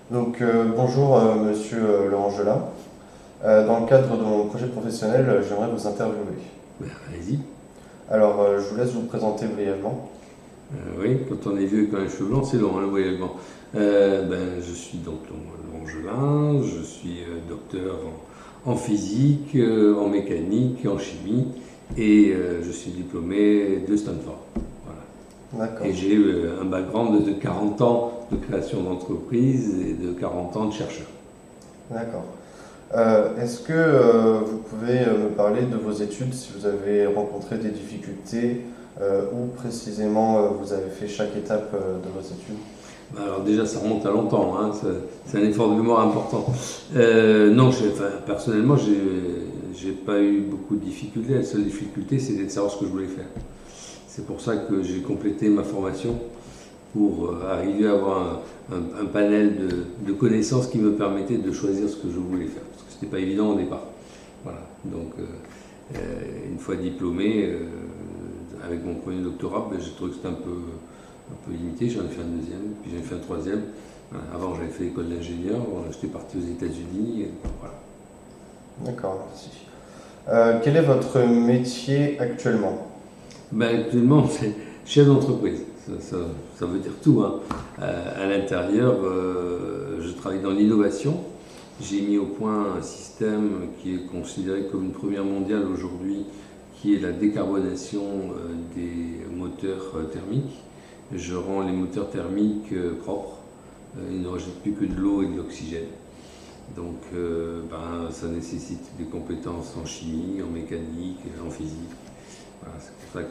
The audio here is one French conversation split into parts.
Donc, bonjour Monsieur Laurent Gelin. Dans le cadre de mon projet professionnel, j'aimerais vous interviewer. Ben, allez-y. Alors, je vous laisse vous présenter brièvement. Oui, quand on est vieux et qu'on a les cheveux blancs, c'est long, hein, le voyagement. Je suis donc Laurent Gelin, je suis docteur en physique, en mécanique, en chimie, et je suis diplômé de Stanford. Voilà. D'accord, Et j'ai un background de 40 ans de création d'entreprise et de 40 ans de chercheur. d'accord. Est-ce que vous pouvez me parler de vos études, si vous avez rencontré des difficultés, ou précisément vous avez fait chaque étape de vos études? Alors déjà, ça remonte à longtemps, hein, c'est un effort de mémoire important. Non, personnellement, j'ai pas eu beaucoup de difficultés. La seule difficulté, c'était de savoir ce que je voulais faire. C'est pour ça que j'ai complété ma formation pour arriver à avoir un panel de connaissances qui me permettait de choisir ce que je voulais faire. Parce que c'était pas évident au départ. Voilà. Donc, une fois diplômé, avec mon premier doctorat, j'ai trouvé que c'était un peu limité. J'en ai fait un deuxième, puis j'en ai fait un troisième. Voilà. Avant, j'avais fait l'école d'ingénieur. J'étais parti aux États-Unis. Voilà. D'accord, merci. Quel est votre métier actuellement? Actuellement, c'est chef d'entreprise. Ça veut dire tout, hein. À l'intérieur, je travaille dans l'innovation. J'ai mis au point un système qui est considéré comme une première mondiale aujourd'hui, qui est la décarbonation des moteurs thermiques. Je rends les moteurs thermiques propres. Ils ne rejettent plus que de l'eau et de l'oxygène. Donc ça nécessite des compétences en chimie, en mécanique, en physique. Voilà, c'est pour ça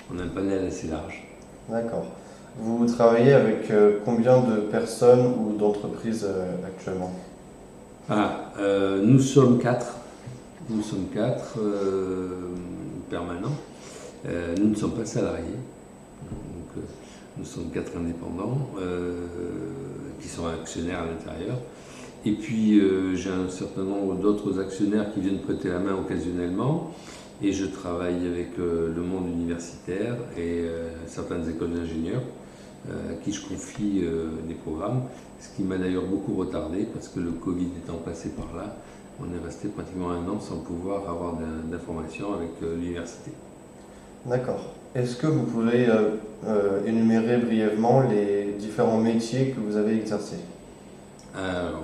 qu'on a un panel assez large. D'accord. Vous travaillez avec combien de personnes ou d'entreprises actuellement? Nous sommes quatre. Nous sommes quatre permanents. Nous ne sommes pas salariés. Donc, nous sommes quatre indépendants qui sont actionnaires à l'intérieur. Et puis j'ai un certain nombre d'autres actionnaires qui viennent prêter la main occasionnellement. Et je travaille avec le monde universitaire et certaines écoles d'ingénieurs à qui je confie des programmes, ce qui m'a d'ailleurs beaucoup retardé parce que le Covid étant passé par là, on est resté pratiquement un an sans pouvoir avoir d'informations avec l'université. D'accord. Est-ce que vous pouvez énumérer brièvement les différents métiers que vous avez exercés?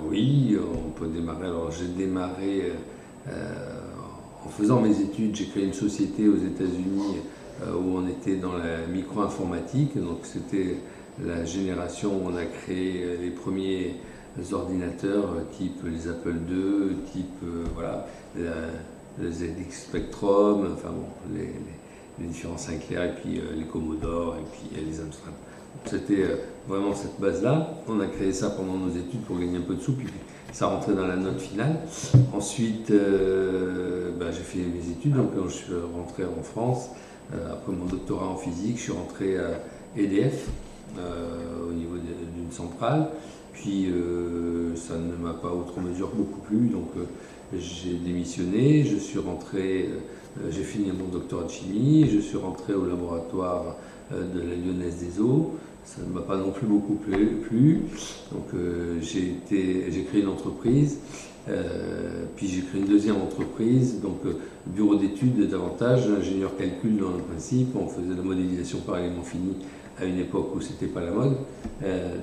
Oui, on peut démarrer. Alors j'ai démarré en faisant mes études, j'ai créé une société aux États-Unis où on était dans la micro-informatique. Donc c'était la génération où on a créé les premiers ordinateurs type les Apple II, type voilà, le ZX Spectrum, enfin bon, les différents Sinclair et puis les Commodore et puis les Amstrad. C'était vraiment cette base-là. On a créé ça pendant nos études pour gagner un peu de sous, puis ça rentrait dans la note finale. Ensuite, j'ai fait mes études, donc quand je suis rentré en France, après mon doctorat en physique, je suis rentré à EDF au niveau d'une centrale. Puis ça ne m'a pas outre mesure beaucoup plu, donc j'ai démissionné, je suis rentré, j'ai fini mon doctorat de chimie, je suis rentré au laboratoire de la Lyonnaise des Eaux. Ça ne m'a pas non plus beaucoup plu. Donc j'ai créé une entreprise, puis j'ai créé une deuxième entreprise, donc bureau d'études davantage, ingénieur calcul dans le principe, on faisait la modélisation par élément fini à une époque où c'était pas la mode.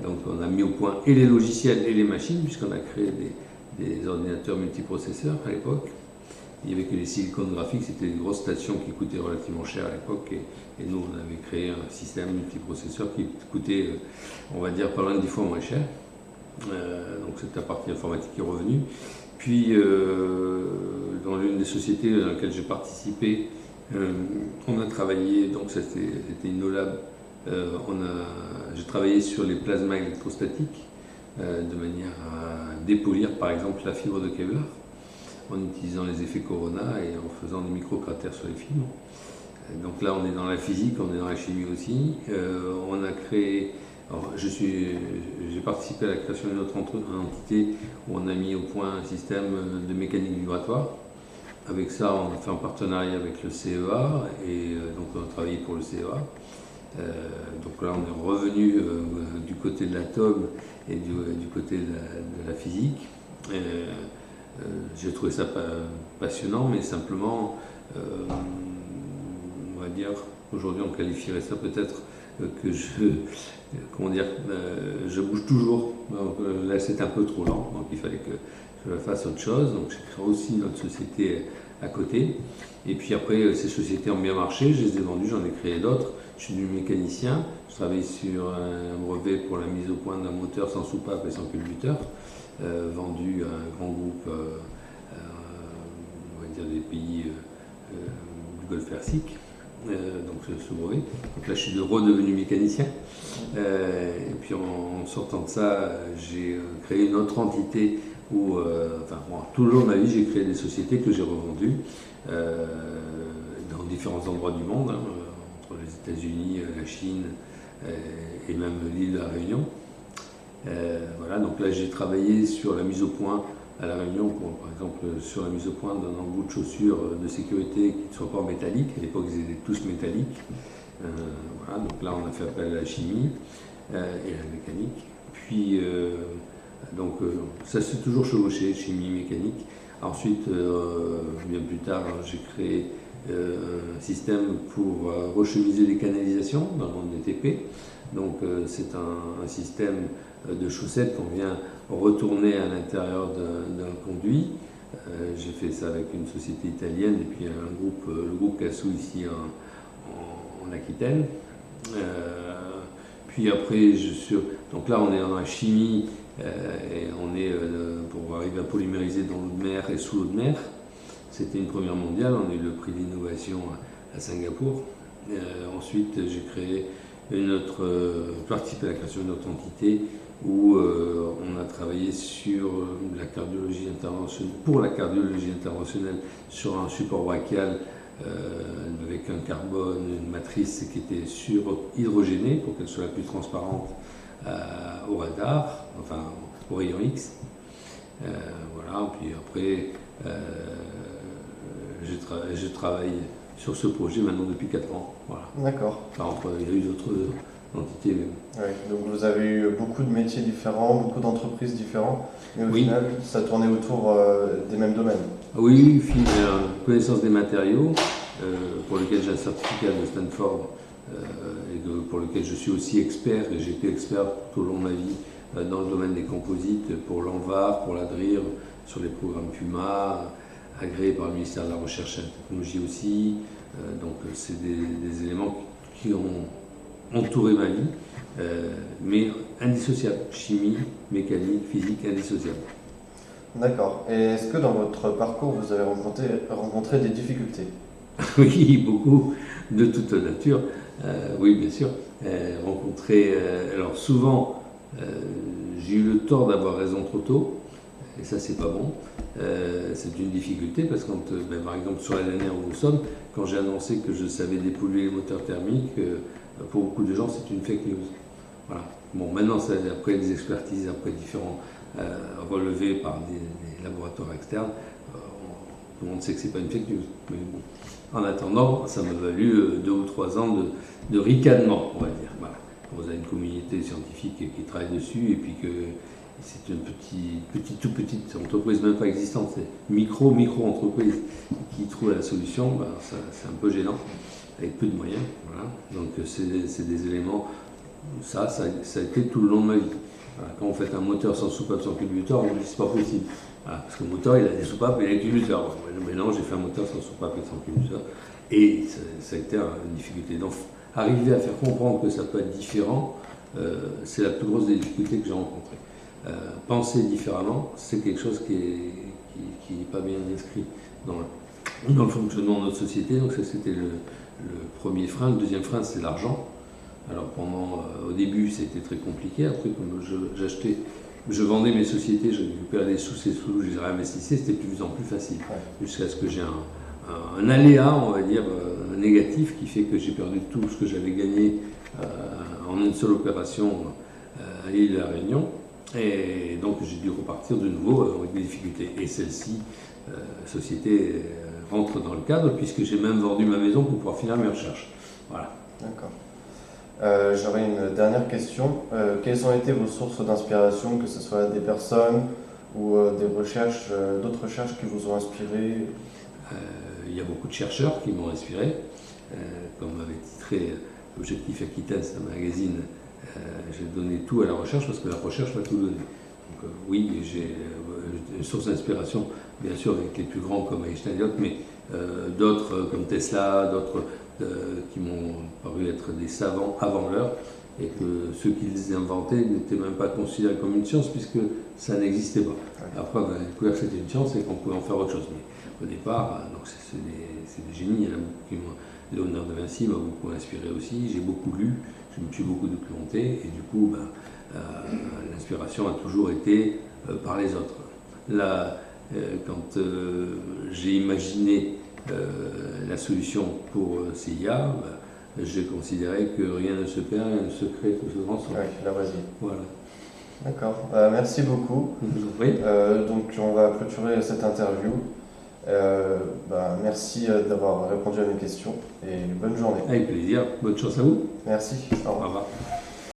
Donc on a mis au point et les logiciels et les machines, puisqu'on a créé des ordinateurs multiprocesseurs à l'époque. Il n'y avait que les silicone graphiques, c'était des grosses stations qui coûtaient relativement cher à l'époque. Et nous, on avait créé un système multiprocesseur qui coûtait, on va dire, pas loin de 10 fois moins cher. Donc cette la partie informatique qui est revenue. Puis, dans l'une des sociétés dans laquelle j'ai participé, on a travaillé, donc c'était InnoLab, j'ai travaillé sur les plasmas électrostatiques, de manière à dépolir par exemple la fibre de Kevlar, en utilisant les effets Corona et en faisant des micro-cratères sur les fibres. Donc là, on est dans la physique, on est dans la chimie aussi. On a créé, j'ai participé à la création d'une autre entité où on a mis au point un système de mécanique vibratoire. Avec ça, on a fait un partenariat avec le CEA et donc on a travaillé pour le CEA. Donc là, on est revenu du côté de l'atome et du côté de la physique. J'ai trouvé ça passionnant, mais simplement, on va dire, aujourd'hui on qualifierait ça peut-être que je bouge toujours. Donc, là c'est un peu trop lent, donc il fallait que je fasse autre chose. Donc j'ai créé aussi notre société à côté. Et puis après, ces sociétés ont bien marché, je les ai vendues, j'en ai créé d'autres. Je suis devenu mécanicien, je travaille sur un brevet pour la mise au point d'un moteur sans soupape et sans culbuteur, vendu à un grand groupe, on va dire des pays du Golfe Persique, donc ce brevet. Donc là, je suis redevenu mécanicien. Et puis en sortant de ça, j'ai créé une autre entité où, tout le long de ma vie, j'ai créé des sociétés que j'ai revendues dans différents endroits du monde, entre les États-Unis, la Chine et même l'île de la Réunion. Voilà, donc là j'ai travaillé sur la mise au point à la Réunion, par exemple sur la mise au point d'un embout de chaussures de sécurité qui ne soit pas en métallique. À l'époque ils étaient tous métalliques. Voilà, donc là on a fait appel à la chimie et à la mécanique. Puis ça s'est toujours chevauché, chimie, mécanique. Ensuite, bien plus tard, j'ai créé un système pour rechemiser les canalisations dans le monde des TP. Donc c'est un système de chaussettes qu'on vient retourner à l'intérieur d'un conduit. J'ai fait ça avec une société italienne et puis le groupe Cassou ici en Aquitaine. Puis après, donc là on est dans la chimie et on est pour arriver à polymériser dans l'eau de mer et sous l'eau de mer. C'était une première mondiale, on a eu le prix d'innovation à Singapour. Ensuite, j'ai participé à la création d'une autre entité où on a travaillé sur la cardiologie interventionnelle, pour la cardiologie interventionnelle, sur un support brachial avec un carbone, une matrice qui était hydrogénée pour qu'elle soit la plus transparente au radar, enfin au rayon X. Voilà, puis après, je travaille sur ce projet maintenant depuis 4 ans. Voilà. D'accord. Il y a eu d'autres entités. Mais... Oui, donc vous avez eu beaucoup de métiers différents, beaucoup d'entreprises différentes, mais au final, ça tournait autour des mêmes domaines. Oui, connaissance des matériaux, pour lequel j'ai un certificat de Stanford, et pour lequel je suis aussi expert, et j'ai été expert tout au long de ma vie dans le domaine des composites, pour l'ANVAR, pour l'ADRIR, sur les programmes PUMA, agréés par le ministère de la Recherche et de la Technologie aussi. Donc c'est des éléments qui ont entouré ma vie, mais indissociables. Chimie, mécanique, physique, indissociables. D'accord. Et est-ce que dans votre parcours, vous avez rencontré des difficultés? Oui, beaucoup, de toute nature. Oui, bien sûr. Alors souvent, j'ai eu le tort d'avoir raison trop tôt, et ça c'est pas bon. C'est une difficulté parce que par exemple sur la dernière où nous sommes, quand j'ai annoncé que je savais dépolluer les moteurs thermiques, pour beaucoup de gens c'est une fake news. Voilà. Bon, maintenant après des expertises, après différents relevés par des laboratoires externes, tout le monde sait que c'est pas une fake news. Mais bon. En attendant, ça m'a valu 2 ou 3 ans de ricanement, on va dire. Voilà. Vous avez une communauté scientifique qui travaille dessus et puis que c'est une toute petite entreprise, même pas existante, c'est micro-entreprise qui trouve la solution, c'est un peu gênant, avec peu de moyens. Voilà. Donc c'est des éléments, ça a été tout le long de ma vie. Voilà. Quand vous faites un moteur sans soupape, sans culbuteur, on dit c'est pas possible. Voilà. Parce que le moteur, il a des soupapes et il a des culbuteurs. Mais non, j'ai fait un moteur sans soupape et sans culbuteur. Et ça a été une difficulté. Donc arriver à faire comprendre que ça peut être différent, c'est la plus grosse des difficultés que j'ai rencontrées. Penser différemment, c'est quelque chose qui n'est pas bien inscrit dans le fonctionnement de notre société. Donc ça, c'était le premier frein. Le deuxième frein, c'est l'argent. Alors au début, c'était très compliqué. Après, comme je vendais mes sociétés, je récupérais des sous, ces sous, je les réinvestissais, c'était de plus en plus facile. Jusqu'à ce que j'ai un aléa, on va dire, négatif, qui fait que j'ai perdu tout ce que j'avais gagné en une seule opération à l'île de la Réunion. Et donc j'ai dû repartir de nouveau avec des difficultés. Et celle-ci, société, rentre dans le cadre puisque j'ai même vendu ma maison pour pouvoir finir mes recherches. Voilà. D'accord. J'aurais une dernière question. Quelles ont été vos sources d'inspiration, que ce soit des personnes ou d'autres recherches qui vous ont inspiré? Il y a beaucoup de chercheurs qui m'ont inspiré, comme avait titré Objectif Aquitaine, c'est un magazine. J'ai donné tout à la recherche parce que la recherche va tout donner. Donc, oui, j'ai une source d'inspiration, bien sûr, avec les plus grands comme Einstein et d'autres, mais d'autres comme Tesla, d'autres qui m'ont paru être des savants avant l'heure, et que ceux qu'ils inventaient n'étaient même pas considérés comme une science puisque ça n'existait pas. Après, on a découvert que c'était une science et qu'on pouvait en faire autre chose. Mais au départ, donc c'est des génies. Il y en a beaucoup qui m'ont. Léonard de Vinci m'a beaucoup inspiré aussi. J'ai beaucoup lu, je me suis beaucoup documenté, et du coup, l'inspiration a toujours été par les autres. Là, quand j'ai imaginé la solution pour CIA, j'ai considéré que rien ne se perd, rien ne se crée, tout se transforme. Oui, la vas-y. Voilà. D'accord. Merci beaucoup. Je vous en prie. Donc on va clôturer cette interview. Merci d'avoir répondu à mes questions et bonne journée. Avec plaisir. Bonne chance à vous. Merci. Au Au revoir. revoir.